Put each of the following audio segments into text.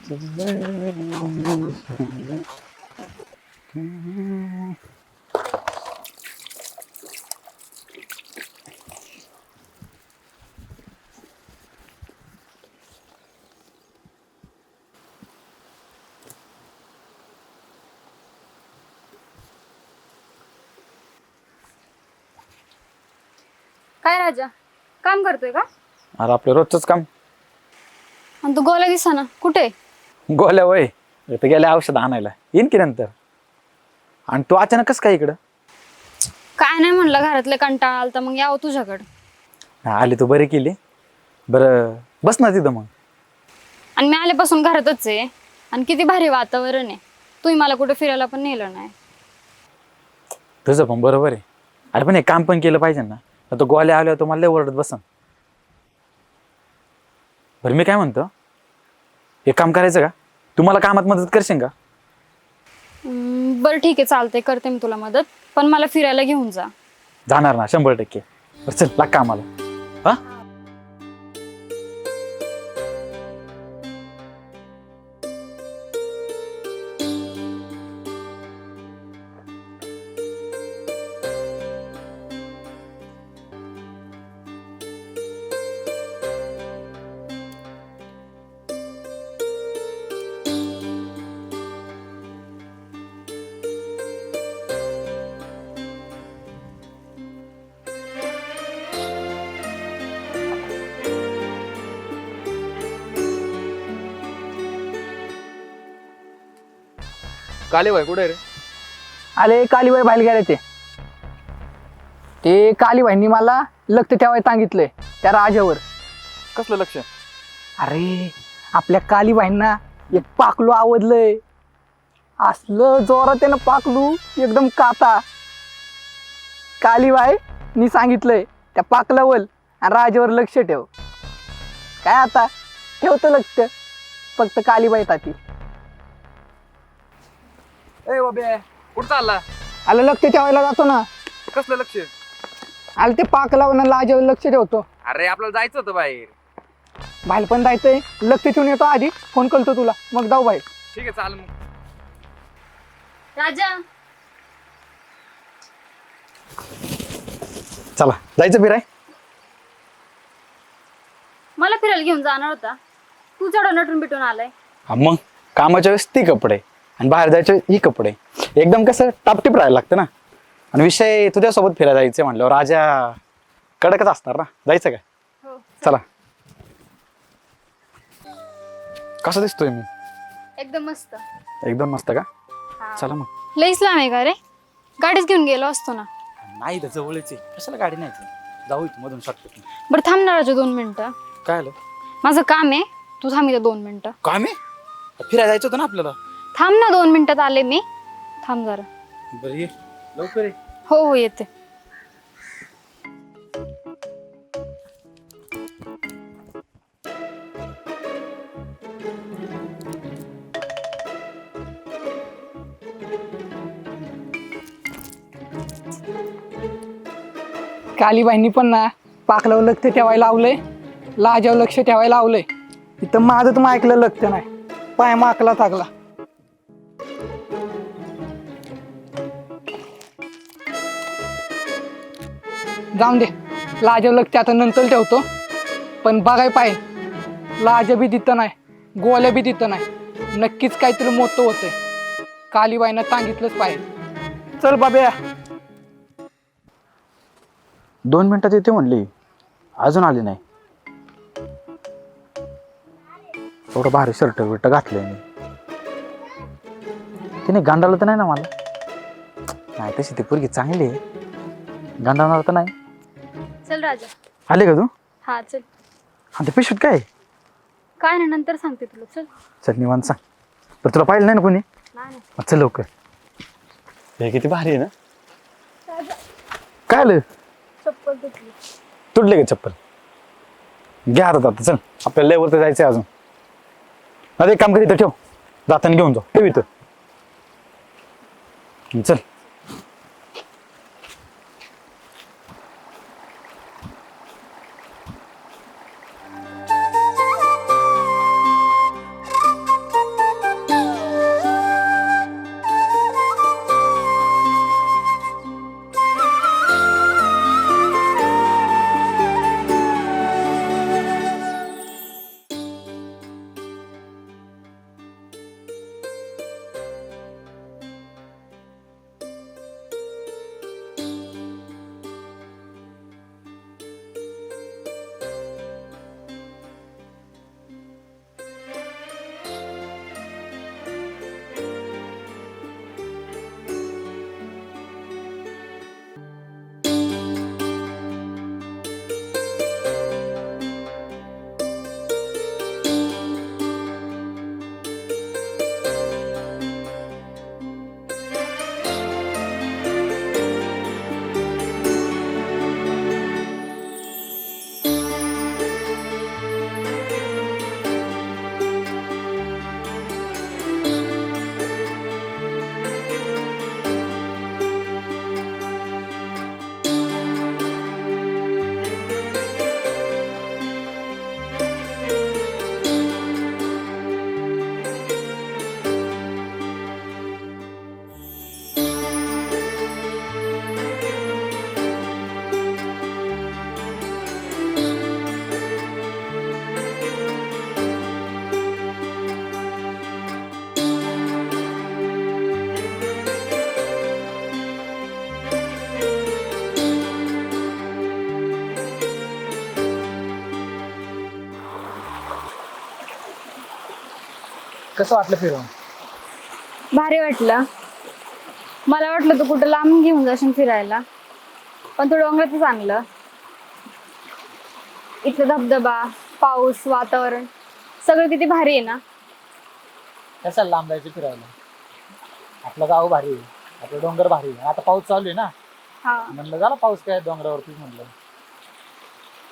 काय राजा काम करतोय का? अरे आपलं रोजच काम. आणि तू गोला दिसा कुठे? गोल्या वय इथं गेल्या औषध आणायला येईन की नंतर. आणि तू अचानक कस काय इकडं? काय नाही म्हणलं घरातले कंटाळा आलता मग यावं तुझ्याकडं. आली तू बरी केली. बरं बस ना तिथं मग. आणि मी आल्यापासून घरातच आहे आणि किती भारी वातावरण आहे. तुम्ही मला कुठे फिरायला पण नेलं नाही. तुझं पण बरोबर आहे. अरे पण हे काम पण केलं पाहिजे ना. तो गोल्या आल्यावर तुम्हाला लय ओरडत बसन. बरं मी काय म्हणतो, हे काम करायचं का? तुम्हाला कामात मदत करशील का? बरं ठीक आहे चालतंय करते मी तुला मदत, पण मला फिरायला घेऊन जा. जाणार ना 100%. बरं चल लाग कामाला. हा काले भाई कुठे रे? आले कालीबाई बाहेर गेले ते कालीबाईंनी मला लक्ष ठेवायला सांगितलंय त्या राजावर. कसलं लक्ष? अरे आपल्या कालीबाईंना एक पाकलू आवडलंय. असलं जोरात त्यानं पाकलू एकदम काता. कालीबाईंनी सांगितलंय त्या पाकलावर आणि राजावर लक्ष ठेव. काय आता ठेवतं लक्ष, फक्त कालीबाई ताती. ए बाबे कुठं चालला? आलं लक्ष ठेवायला जातो ना. कसलं लक्ष? आलं ते पाकलावर राजावर लक्ष ठेवतो. अरे आपल्याला जायचं होतं बाहेर. बाहेर पण जायचंय, लक्ष ठेवून येतो. आधी फोन करतो तुला, मग जाऊ बाहेर. ठीक आहे चाल मग. राजा चला जायचं फिराय. मला फिरायला घेऊन जाणार होता, तू चढ नटून बिटून आलाय. हा मग कामाच्या वेळेस ती कपडे आणि बाहेर जायच्या वेळेस ही कपडे. एकदम कसं टापटीप राहायला लागतं ना. आणि विषय तुझ्यासोबत फिरायला जायचं म्हणल्यावर राजा कडकच असणार ना. जायचं काय? हो चला. कसं दिसतोय मी? एकदम मस्त. एकदम मस्त का? हा. चला मग. लईच लांब आहे का रे? गाडीच घेऊन गेलो असतो ना. नाही तर जवळच आहे, कशाला गाडी नाही जाऊ इथं मधून शॉर्टकट. बरं थांब ना राजा 2 मिनिटं, काय आलं? माझं काम आहे. तू थांब इथं 2 मिनिटं. काम आहे? फिरायला जायचं होतं ना आपल्याला. थांब ना 2 मिनिटात आले मी. थांब जरा. बरं ये लवकर ये. हो हो येते. कालीबाईंनी पण ना पाकलावर लक्ष ठेवायला लावलंय, लाजावर लक्ष ठेवायला लावलंय. इथं माझं तर ऐकलं लक्ष नाही, पाय माकला थाकला. जाऊन दे, लाजावर लक्ष आता नंतर ठेवतो. पण बघाय पाहिजे, लाजा बी तिथं नाही, गोल्या बी तिथं नाही. नक्कीच काहीतरी मोठं होतंय. कालीबाईंना सांगितलंच पाहिजे. चल बाब्या. 2 मिनिटात येते म्हणली, अजून आली नाही. थोडं भारी शर्ट बिर्ट घातलंय मी. तिने गांडावलं तर नाही ना मला? नाही तशी ती पोरगी चांगली आहे, गांडावणार तर नाही. चल राजा. आले का तू? हा चल. आणि ते पिशवीत काय आहे? काय नाही नंतर सांगते तुला. चल. चल निवांत सांग. पण तुला पाहिलं नाही ना कोणी? नाही. चल लवकर. हे किती भारी आहे ना. काय आलं? चप्पल तुटली. तुटले का चप्पल? घ्या हातात आता. चल आपल्याला लय वरती जायचंय अजून. आता एक काम कर, इथं ठेव, जाताना घेऊन जाऊ. ठेव इथं. चल. कसं वाटलं फिरून? भारी वाटलं. मला वाटलं तू कुठं लांब घेऊन जाशील फिरायला, पण तू डोंगरातच आणलं. इथलं धबधबा, पाऊस, वातावरण सगळं किती भारी आहे ना. कशाला लांब जायचं फिरायला? आपलं गाव भारी आहे, आपलं डोंगर भारी आहे. आता पाऊस चालू आहे ना, हा, म्हणलं झाला पाऊस काय डोंगरावरतीच म्हणलं.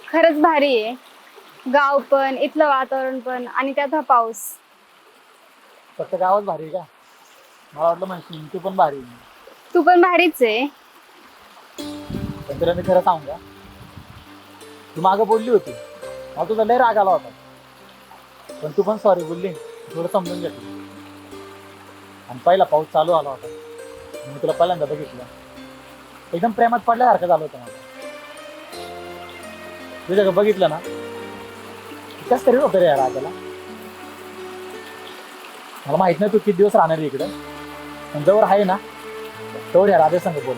खरंच भारी आहे. गाव पण, इथलं वातावरण पण, आणि त्यात हा पाऊस. फक्त गावच भारी आहे का? मला वाटलं म्हणशील तू पण भारी आहे. तू पण भारीच आहे. पण तुला मी खरं सांगू का, तू मागं बोलली होती, मला तुझा लय राग आला होता, पण तू पण सॉरी बोलली, थोडं समजून घेतलं. आणि पहिला पाऊस चालू आला होता, मी तुला पहिल्यांदा बघितलं, एकदम प्रेमात पडल्यासारखं झालं होतं मला. तुझ्या बघितलं ना, कस तरी होतं रे या राजाला. मला माहित नाही तू किती दिवस राहणार आहे इकडं, पण जवळ आहे ना तेवढं या राजा संग बोल.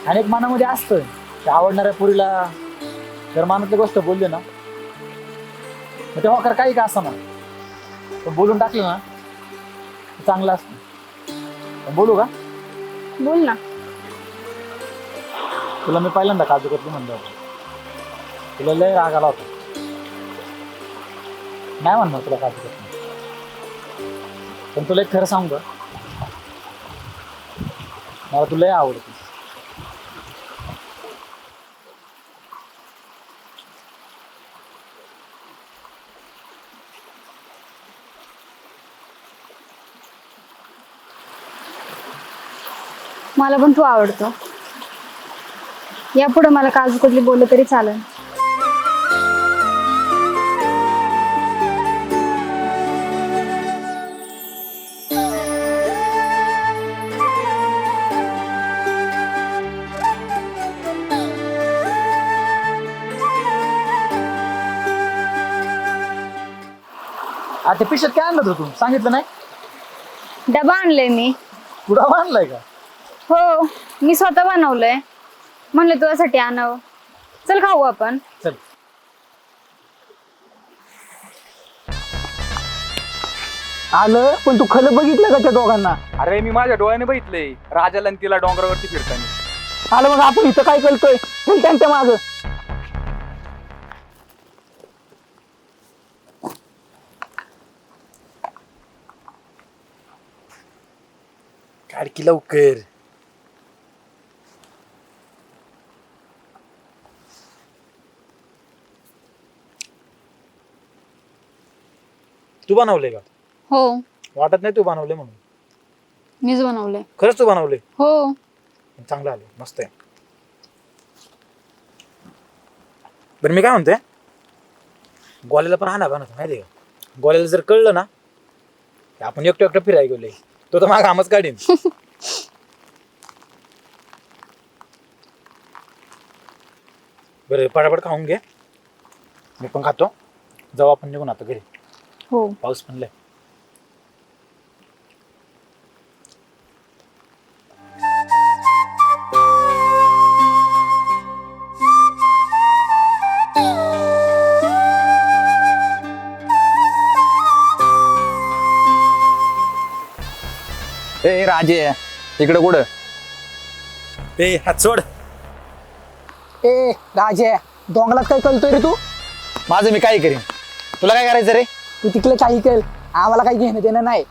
आणि एक मनामध्ये असतं की आवडणाऱ्या पुरीला जर मनातली गोष्ट बोलली ना, मग ते होकार काही का असं ना, पण बोलून टाकलं ना तर चांगलं असतं. पण बोलू का? बोल ना. तुला मी पहिल्यांदा काजू कतली म्हणलं होतं, तुला लय राग आला होता. नाही म्हणणार तुला काजू कतली, पण तुला एक खरं सांगू का, मला तुला लय आवडते. मला पण तू आवडतो. यापुढे मला काजू कतली बोललं तरी चालेल. ते पिशत काय आणलं होतं तू? सांगितलं नाही? डबा आणलंय मी. पुढा आणलाय का? हो, मी स्वतः बनवलंय. म्हणलं तुझ्यासाठी आणावं. चल खाऊ आपण. चल. आलं, पण तू खरं बघितलं का त्या दोघांना? अरे मी माझ्या डोळ्याने बघितलंय राजाला आणि तिला डोंगरावरती फिरताना. आलं, मग आपण इथं काय करतोय? चल त्यांच्या माग. काढकी लवकर. तू बनवले का? हो, वाटत नाही तू बनवले म्हणून. मीच बनवलंय. खरंच तू बनवले? हो. चांगलं आलं, मस्त आहे. बरं मी काय म्हणतोय, गोल्याला पण आणा बनवतो माहिती आहे का? गोल्याला जर कळलं ना की आपण एकटं एकटं फिरायला गेलोय, तो तर माझा कामच काढीन. बरं पटापट खाऊन घे, मी पण खातो. जाऊ आपण निघून आता घरी, हो. पाऊस पण लय. ए राजे, इकडं कुठं? ए हात सोड. ए राजे, डोंगरात काय करतोय रे तू? माझं मी काय करीन, तुला काय करायचं रे? तू तिकडे काही कर, आम्हाला काही घेणं देणं नाही.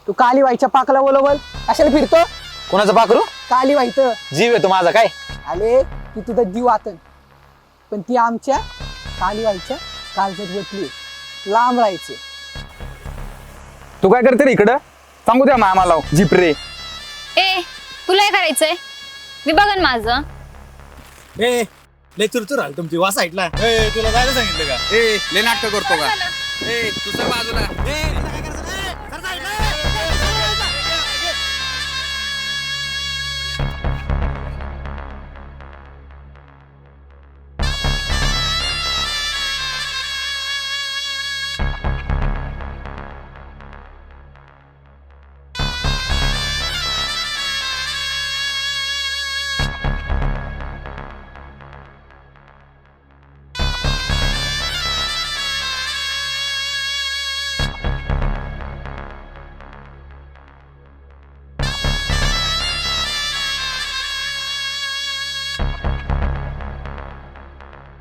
तू काली व्हायच्या पाकला बोलवल, कशाला फिरतो? कोणाचं पाखरू? काली व्हायचं. जीव आहे तो माझा काय? आले की तुझा जीव आतन, पण ती आमच्या काली व्हायच्या काळजात बसली. लांब राहायचं. तू काय करते रे इकडं? सांगू द्या आम्हाला जीप रे. ए, तुला काय करायचंय? मी बघन माझं. ए लय चुरचुर आली तुमची वा साईडला. ए तुला जायला सांगितलं का? ए ले नाटक करतो का? ए तू सर बाजूला.